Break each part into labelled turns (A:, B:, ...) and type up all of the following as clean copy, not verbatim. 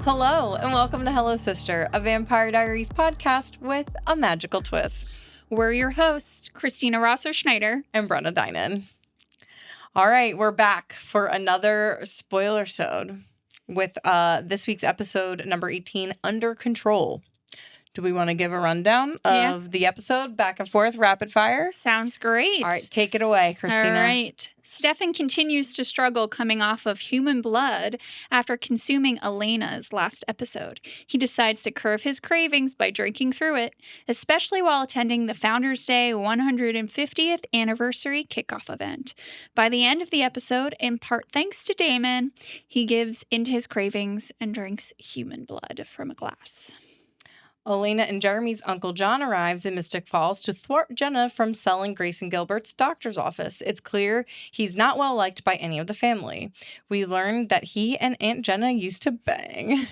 A: Hello, and welcome to Hello Sister, a Vampire Diaries podcast with a magical twist.
B: We're your hosts, Christina Rosso-Schneider
A: and Brenna Dinon. All right, we're back for another Spoilersode with this week's episode number 18, Under Control. Do we want to give a rundown of the episode, back and forth, rapid fire?
B: Sounds great.
A: All right, take it away, Christina.
B: All right. Stefan continues to struggle coming off of human blood after consuming Elena's last episode. He decides to curb his cravings by drinking through it, especially while attending the Founders Day 150th anniversary kickoff event. By the end of the episode, in part thanks to Damon, he gives into his cravings and drinks human blood from a glass.
A: Elena and Jeremy's Uncle John arrives in Mystic Falls to thwart Jenna from selling Grayson Gilbert's doctor's office. It's clear he's not well liked by any of the family. We learn that he and Aunt Jenna used to bang.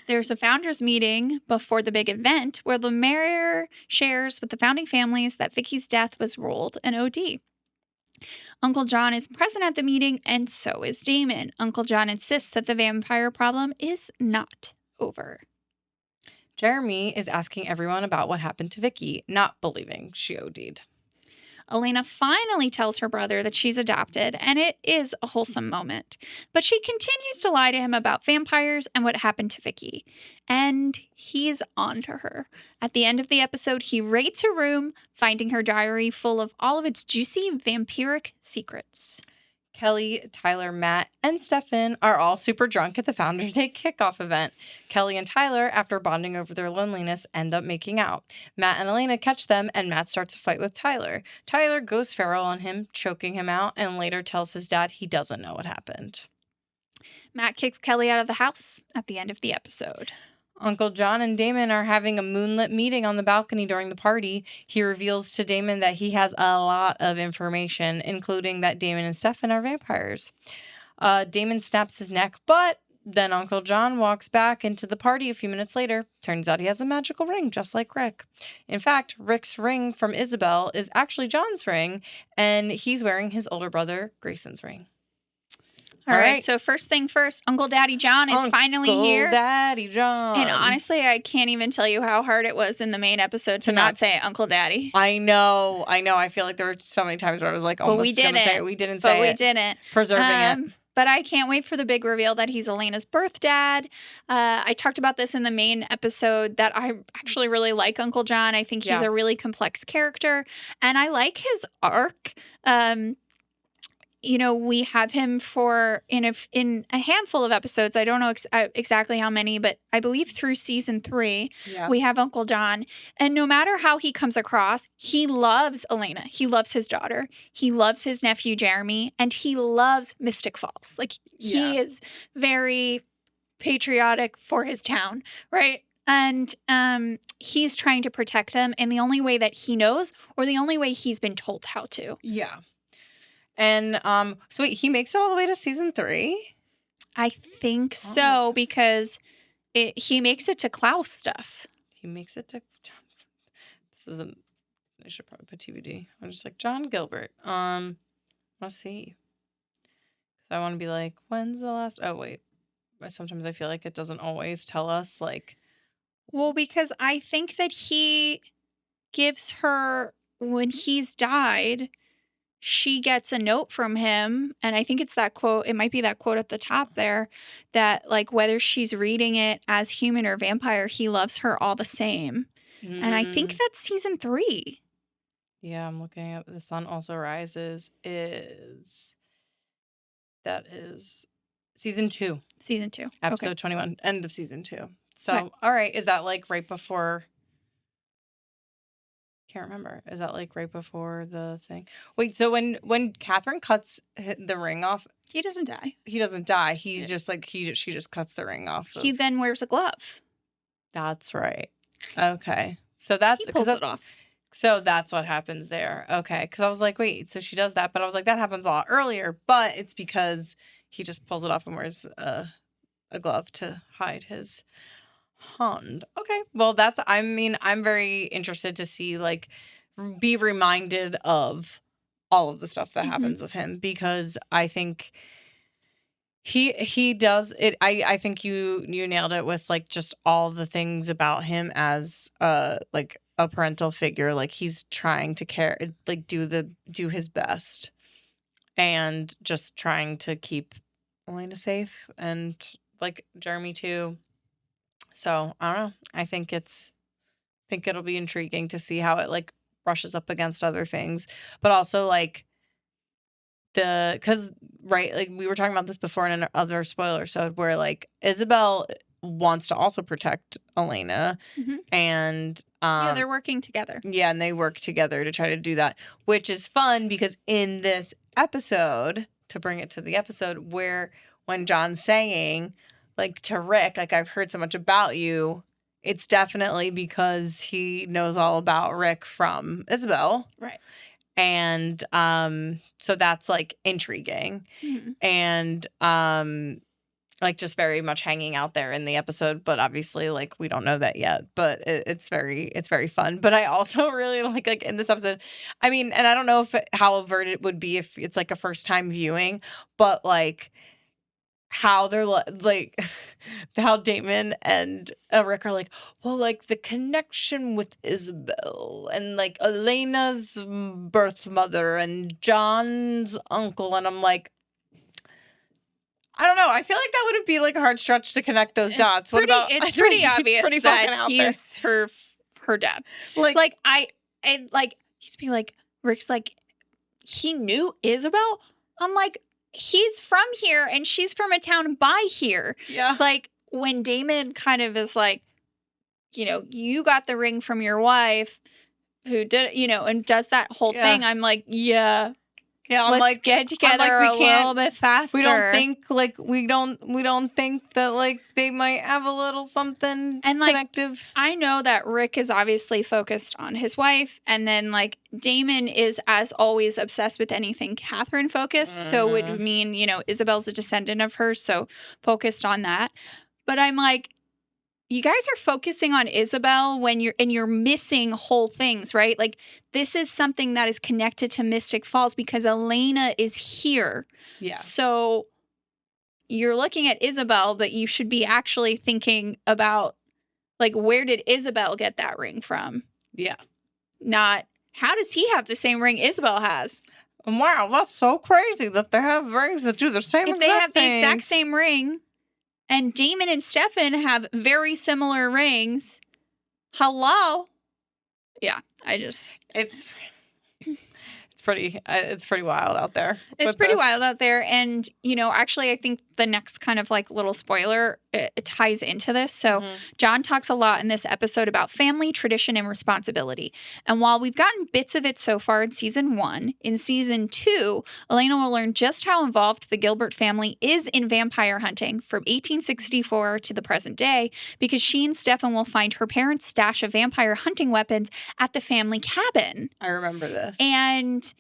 B: There's a founders meeting before the big event where the mayor shares with the founding families that Vicky's death was ruled an OD. Uncle John is present at the meeting, and so is Damon. Uncle John insists that the vampire problem is not over.
A: Jeremy is asking everyone about what happened to Vicky, not believing she OD'd.
B: Elena finally tells her brother that she's adopted, and it is a wholesome moment. But she continues to lie to him about vampires and what happened to Vicky. And he's on to her. At the end of the episode, he raids her room, finding her diary full of all of its juicy vampiric secrets.
A: Kelly, Tyler, Matt, and Stefan are all super drunk at the Founders Day kickoff event. Kelly and Tyler, after bonding over their loneliness, end up making out. Matt and Elena catch them, and Matt starts a fight with Tyler. Tyler goes feral on him, choking him out, and later tells his dad he doesn't know what happened.
B: Matt kicks Kelly out of the house at the end of the episode.
A: Uncle John and Damon are having a moonlit meeting on the balcony during the party. He reveals to Damon that he has a lot of information, including that Damon and Stefan are vampires. Damon snaps his neck, but then Uncle John walks back into the party a few minutes later. Turns out he has a magical ring, just like Rick. In fact, Rick's ring from Isabel is actually John's ring, and he's wearing his older brother Grayson's ring.
B: All right, so first thing first, Uncle Daddy John is finally here.
A: Uncle Daddy John.
B: And honestly, I can't even tell you how hard it was in the main episode to not say Uncle Daddy.
A: I know. I feel like there were so many times where I was like, almost going to say it. We didn't say it.
B: But we didn't.
A: Preserving it.
B: But I can't wait for the big reveal that he's Elena's birth dad. I talked about this in the main episode that I actually really like Uncle John. I think he's a really complex character. And I like his arc. You know, we have him for in a handful of episodes. I don't know exactly how many, but I believe through season 3, we have Uncle John. And no matter how he comes across, he loves Elena. He loves his daughter. He loves his nephew, Jeremy. And he loves Mystic Falls. Like, he is very patriotic for his town, right? And he's trying to protect them in the only way that he knows or the only way he's been told how to.
A: Yeah. And so wait, he makes it all the way to season 3?
B: I think so, because he makes it to Klaus stuff.
A: He makes it to I should probably put TVD. I'm just like, John Gilbert. Let's see. I want to be like, when's the last? Oh wait. Sometimes I feel like it doesn't always tell us, like.
B: Well, because I think that he gives her, when he's died, she gets a note from him, and I think it's that quote, it might be that quote at the top there, that like whether she's reading it as human or vampire, he loves her all the same. Mm. And I think that's season 3.
A: Yeah, I'm looking at The Sun Also Rises that is season 2.
B: Season 2.
A: Episode 21, end of season 2. So, all right, is that like right before... Can't remember. Is that like right before the thing? Wait, so when Catherine cuts the ring off,
B: he doesn't die.
A: He doesn't die. He's just like she just cuts the ring off.
B: He then wears a glove.
A: That's right. Okay, so that's
B: he pulls it off.
A: So that's what happens there. Okay, because I was like, wait, so she does that, but I was like, that happens a lot earlier. But it's because he just pulls it off and wears a glove to hide his hand. Okay. Well, I'm very interested to see, like, be reminded of all of the stuff that happens with him, because I think He does it. I think you nailed it with like just all the things about him as like a parental figure. Like he's trying to care, like do his best, and just trying to keep Elena safe and like Jeremy too. So I don't know. I think it'll be intriguing to see how it like brushes up against other things, but also like because right, like we were talking about this before in another Spoilersode where like Isabel wants to also protect Elena, and
B: yeah, they're working together.
A: Yeah, and they work together to try to do that, which is fun because in this episode, to bring it to the episode where when John's saying like to Rick, like I've heard so much about you, it's definitely because he knows all about Rick from Isabel.
B: Right.
A: And so that's like intriguing. And like just very much hanging out there in the episode, but obviously like we don't know that yet, but it's very fun. But I also really like in this episode, I mean, and I don't know how overt it would be if it's like a first time viewing, but like how they're like how Damon and Rick are like, well, like the connection with Isabel and like Elena's birth mother and John's uncle, and I'm like, I don't know. I feel like that would be like a hard stretch to connect those dots.
B: It's pretty obvious that he's her dad. Like I he's being like, Rick's like, he knew Isabel. I'm like, he's from here and she's from a town by here.
A: Yeah.
B: Like when Damon kind of is like, you know, you got the ring from your wife who did, you know, and does that whole thing. I'm like, yeah.
A: Yeah, I'm
B: let's
A: like,
B: get together a little bit faster.
A: We don't think that like they might have a little something
B: and like
A: connective.
B: I know that Rick is obviously focused on his wife, and then like Damon is as always obsessed with anything Catherine focused. So it would mean, you know, Isabel's a descendant of hers, so focused on that. But I'm like, you guys are focusing on Isabel when you're missing whole things, right? Like this is something that is connected to Mystic Falls because Elena is here.
A: Yeah.
B: So you're looking at Isabel, but you should be actually thinking about like, where did Isabel get that ring from?
A: Yeah.
B: Not how does he have the same ring Isabel has?
A: Wow, that's so crazy that they have rings that do the same
B: if
A: exact
B: they have
A: things.
B: The exact same ring. And Damon and Stefan have very similar rings. Hello? Yeah,
A: It's pretty wild out there.
B: It's pretty wild out there. And, you know, actually, I think the next kind of like little spoiler, it ties into this. So John talks a lot in this episode about family, tradition, and responsibility. And while we've gotten bits of it so far in season 1, in season 2, Elena will learn just how involved the Gilbert family is in vampire hunting from 1864 to the present day, because she and Stefan will find her parents' stash of vampire hunting weapons at the family cabin.
A: I remember this.
B: And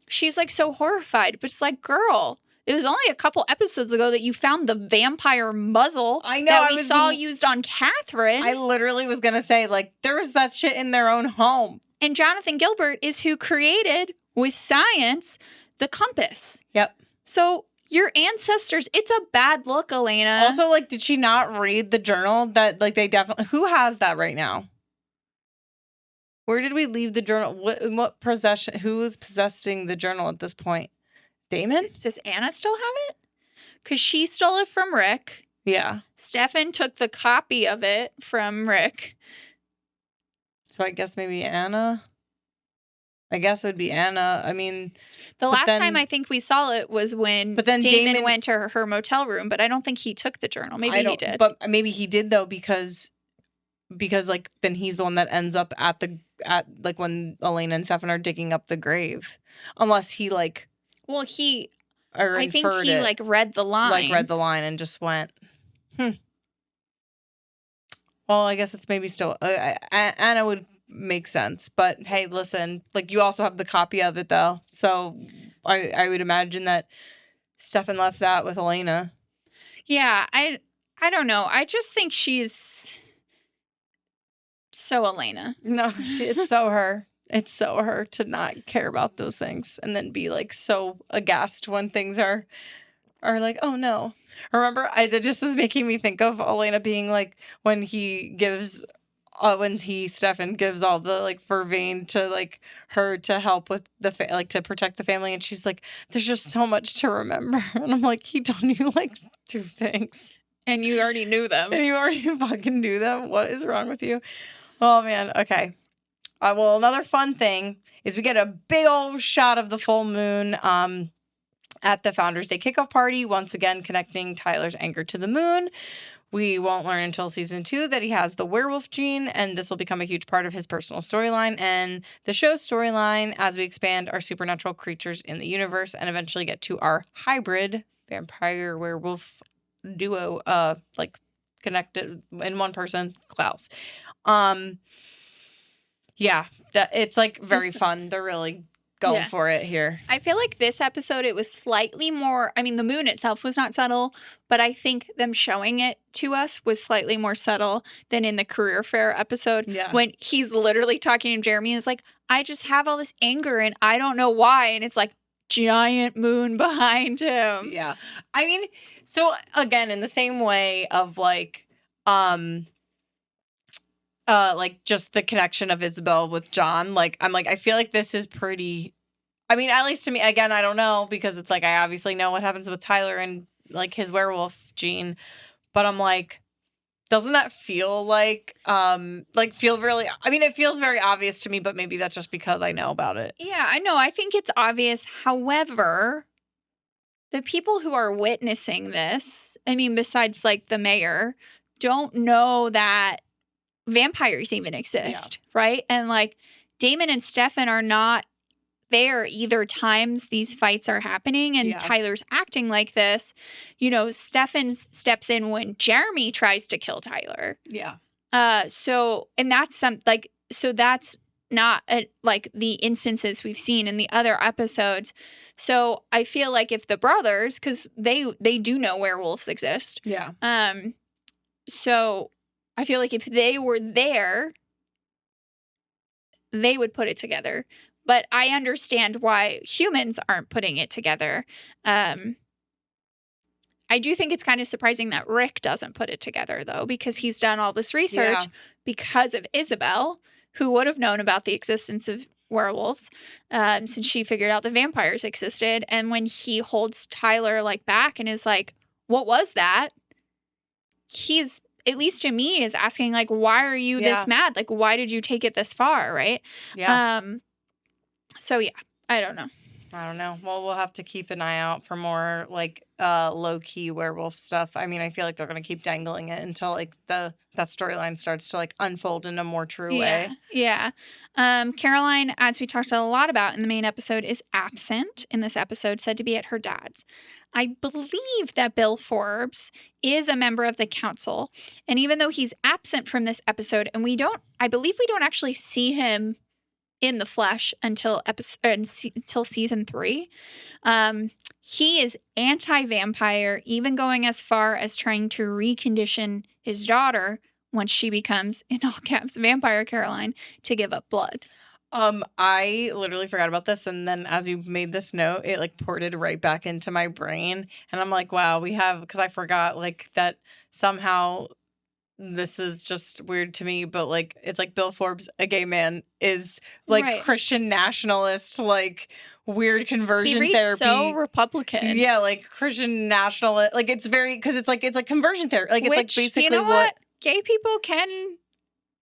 B: she's like so horrified, but it's like, girl, it was only a couple episodes ago that you found the vampire muzzle that we saw used on Catherine.
A: I literally was going to say, like, there was that shit in their own home.
B: And Jonathan Gilbert is who created, with science, the compass.
A: Yep.
B: So your ancestors, it's a bad look, Elena.
A: Also, like, did she not read the journal that, like, they definitely, who has that right now? Where did we leave the journal? What possession? Who is possessing the journal at this point? Damon?
B: Does Anna still have it? Because she stole it from Rick.
A: Yeah.
B: Stefan took the copy of it from Rick.
A: So I guess maybe Anna. I guess it would be Anna. I mean,
B: the last time I think we saw it was when Damon went to her motel room, but I don't think he took the journal. Maybe he did.
A: But maybe he did though, because like then he's the one that ends up at like when Elena and Stefan are digging up the grave, unless he like. Well, I think he
B: like read the line.
A: Like read the line and just went, Well, I guess it's maybe still Anna would make sense, but hey, listen, like you also have the copy of it though, so I would imagine that Stefan left that with Elena.
B: Yeah, I don't know. I just think she's so Elena.
A: No, it's so her. It's so her to not care about those things and then be like so aghast when things are Or like, oh no. Remember, that just was making me think of Elena being like, when Stefan gives all the like vervain to like her to help with the to protect the family, and she's like, there's just so much to remember, and I'm like, he done you like 2 things,
B: and you already knew them,
A: and you already fucking knew them. What is wrong with you? Oh man. Okay. Well, another fun thing is we get a big old shot of the full moon at the Founders Day kickoff party, once again connecting Tyler's anger to the moon. We won't learn until season 2 that he has the werewolf gene, and this will become a huge part of his personal storyline and the show's storyline as we expand our supernatural creatures in the universe and eventually get to our hybrid vampire werewolf duo, like connected in one person, Klaus. Yeah, it's like very fun. They're really going for it here.
B: I feel like this episode, it was slightly more, I mean, the moon itself was not subtle, but I think them showing it to us was slightly more subtle than in the career fair episode.
A: Yeah.
B: When he's literally talking to Jeremy and is like, I just have all this anger and I don't know why. And it's like giant moon behind him.
A: Yeah. I mean, so again, in the same way of like just the connection of Isabel with John, like I'm like, I feel like this is pretty, I mean, at least to me, again, I don't know, because it's like I obviously know what happens with Tyler and like his werewolf gene, but I'm like, doesn't that feel like feel really, I mean, it feels very obvious to me, but maybe that's just because I know about it.
B: Yeah, I know. I think it's obvious. However, the people who are witnessing this, I mean, besides like the mayor, don't know that vampires even exist, right? And like Damon and Stefan are not there either times these fights are happening and Tyler's acting like this. You know, Stefan steps in when Jeremy tries to kill Tyler.
A: Yeah.
B: So, and that's so that's not like the instances we've seen in the other episodes. So I feel like if the brothers, because they do know werewolves exist.
A: Yeah.
B: So I feel like if they were there, they would put it together. But I understand why humans aren't putting it together. I do think it's kind of surprising that Rick doesn't put it together, though, because he's done all this research because of Isabel, who would have known about the existence of werewolves since she figured out the vampires existed. And when he holds Tyler like back and is like, what was that? He's, at least to me, is asking like, why are you this mad? Like, why did you take it this far? Right.
A: Yeah.
B: So yeah, I don't know.
A: Well, we'll have to keep an eye out for more like low-key werewolf stuff. I mean, I feel like they're going to keep dangling it until like that storyline starts to like unfold in a more true way.
B: Yeah. Caroline, as we talked a lot about in the main episode, is absent in this episode, said to be at her dad's. I believe that Bill Forbes is a member of the council. And even though he's absent from this episode, and I believe we don't actually see him in the flesh until season 3. He is anti-vampire, even going as far as trying to recondition his daughter once she becomes, in all caps, Vampire Caroline, to give up blood.
A: I literally forgot about this, and then as you made this note, it like ported right back into my brain, and I'm like, wow, because I forgot like that somehow. This is just weird to me, but like it's like Bill Forbes, a gay man, is like Christian nationalist, like weird conversion therapy.
B: So Republican.
A: Yeah, like Christian nationalist. Like it's very, because it's like conversion therapy. Like it's like basically
B: you know what gay people can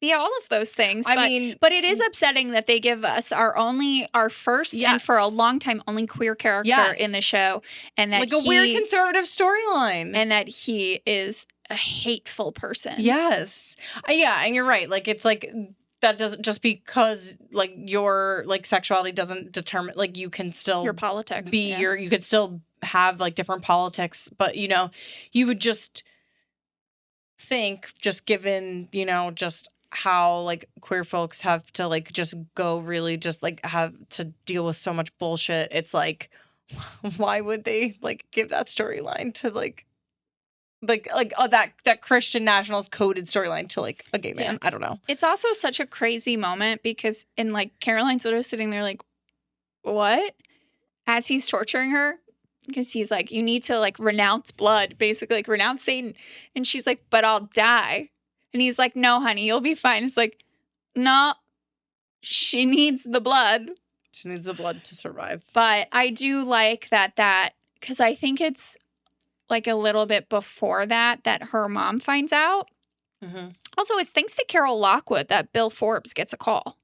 B: be all of those things. But it is upsetting that they give us our first and for a long time only queer character in the show, and that
A: like a weird conservative storyline,
B: and that he is a hateful person.
A: Yes. Yeah, and you're right. Like it's like that doesn't just because like your like sexuality doesn't determine like you can still
B: your politics
A: you could still have like different politics, but you know, you would just think just given, you know, just how like queer folks have to like just go really just like have to deal with so much bullshit. It's like why would they like give that storyline to like that Christian nationalist coded storyline to like a gay man? I don't know.
B: It's also such a crazy moment because in like Caroline's literally sitting there like, what? As he's torturing her, because he's like, you need to like renounce blood, basically like renounce Satan. And she's like, but I'll die. And he's like, no, honey, you'll be fine. It's like, no, she needs the blood.
A: She needs the blood to survive.
B: But I do like that because I think it's like a little bit before that her mom finds out.
A: Mm-hmm.
B: Also, it's thanks to Carol Lockwood that Bill Forbes gets a call.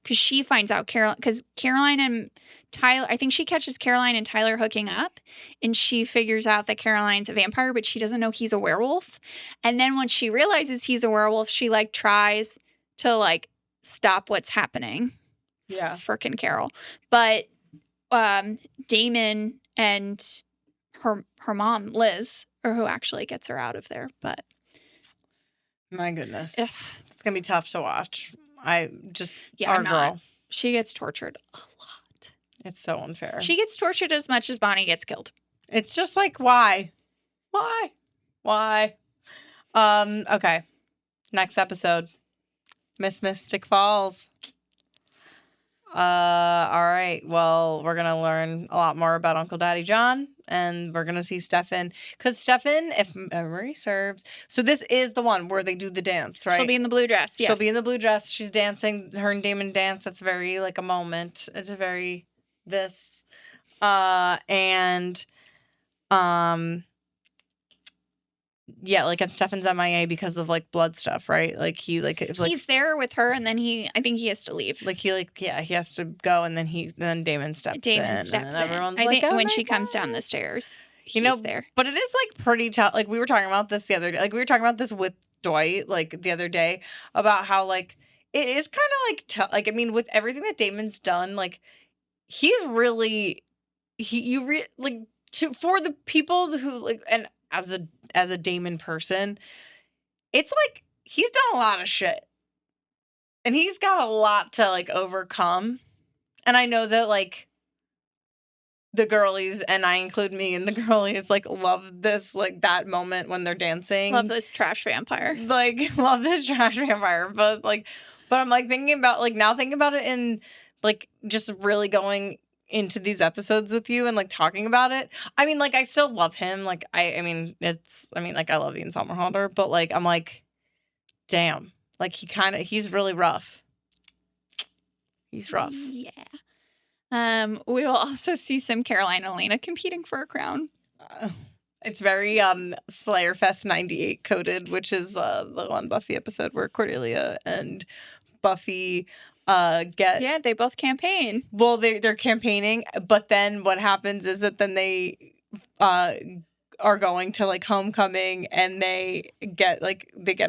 B: Because she finds out because Caroline and Tyler, I think she catches Caroline and Tyler hooking up, and she figures out that Caroline's a vampire, but she doesn't know he's a werewolf. And then when she realizes he's a werewolf, she like tries to like stop what's happening.
A: Yeah.
B: Frickin' Carol. But Damon and her mom, Liz, or who actually gets her out of there. But
A: my goodness.
B: Ugh.
A: It's going to be tough to watch. Our
B: I'm
A: girl.
B: not. She gets tortured a lot.
A: It's so unfair.
B: She gets tortured as much as Bonnie gets killed.
A: It's just like, why? Okay. Next episode. Miss Mystic Falls. All right. Well, we're going to learn a lot more about Uncle Daddy John, and we're going to see Stefan. Because Stefan, if memory serves, so this is the one where they do the dance, right?
B: She'll be in the blue dress, yes.
A: She'll be in the blue dress. She's dancing. Her and Damon dance. That's very, like, a moment. It's a very this. Yeah, like, and Stefan's MIA because of, like, blood stuff, right? Like,
B: he's there with her, and then I think he has to leave.
A: Like, he has to go, and then Damon steps in. And then everyone's
B: I
A: like,
B: think
A: oh
B: when
A: my
B: she
A: God.
B: comes down the stairs, he's there.
A: But it is, like, pretty tough. Like, we were talking about this the other day. Like, we were talking about this with Dwight, like, the other day, about how, like, it is kind of, like, tough. Like, I mean, with everything that Damon's done, like, he's really, for the people who, like, and as a Damon person, it's like he's done a lot of shit. And he's got a lot to like overcome. And I know that like the girlies, and I include me in the girlies, like love this, like that moment when they're dancing.
B: Love this trash vampire.
A: Like love this trash vampire. But I'm like thinking about it in like just really going into these episodes with you and like talking about it. I mean, like I still love him. Like I love Ian Somerhalder, but like I'm like, damn, like he's really rough. He's rough.
B: Yeah. We will also see some Caroline and Elena competing for a crown.
A: It's very Slayerfest 98 coded, which is the one Buffy episode where Cordelia and Buffy they both campaign. Well, they're campaigning, but then what happens is that then they are going to like homecoming, and they get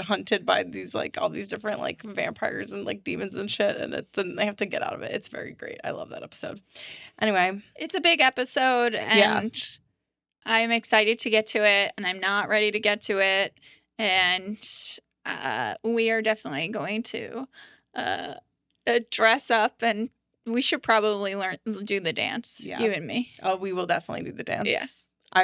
A: hunted by these like all these different like vampires and like demons and shit, and then they have to get out of it. It's very great. I love that episode. Anyway,
B: it's a big episode, and I'm excited to get to it, and I'm not ready to get to it, and we are definitely going to dress up, and we should probably do the dance. Yeah. You and me.
A: Oh, we will definitely do the dance.
B: Yeah.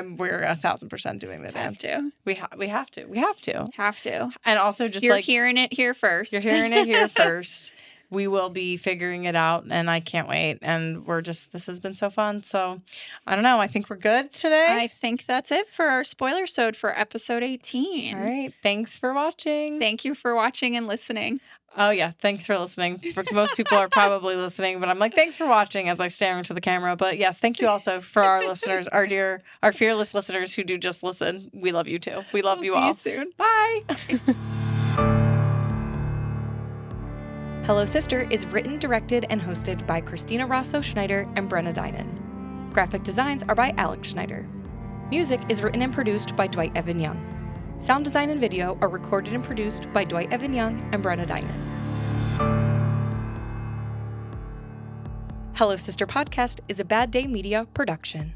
A: We're 1,000% doing the dance. We have to. And also just
B: You're hearing it here first.
A: You're hearing it here first. We will be figuring it out, and I can't wait. And this has been so fun. So I don't know. I think we're good today.
B: I think that's it for our Spoilersode for episode 18.
A: All right. Thanks for watching.
B: Thank you for watching and listening.
A: Oh, yeah. Thanks for listening. Most people are probably listening, but I'm like, thanks for watching as I stare into the camera. But yes, thank you also for our listeners, our fearless listeners who do just listen. We love you too. We love you all.
B: See you soon.
A: Bye. Hello Sister is written, directed, and hosted by Christina Rosso-Schneider and Brenna Dinon. Graphic designs are by Alex Schneider. Music is written and produced by Dwight Evan Young. Sound design and video are recorded and produced by Dwight Evan Young and Brenna Dinon. Hello Sister Podcast is a Bad Day Media production.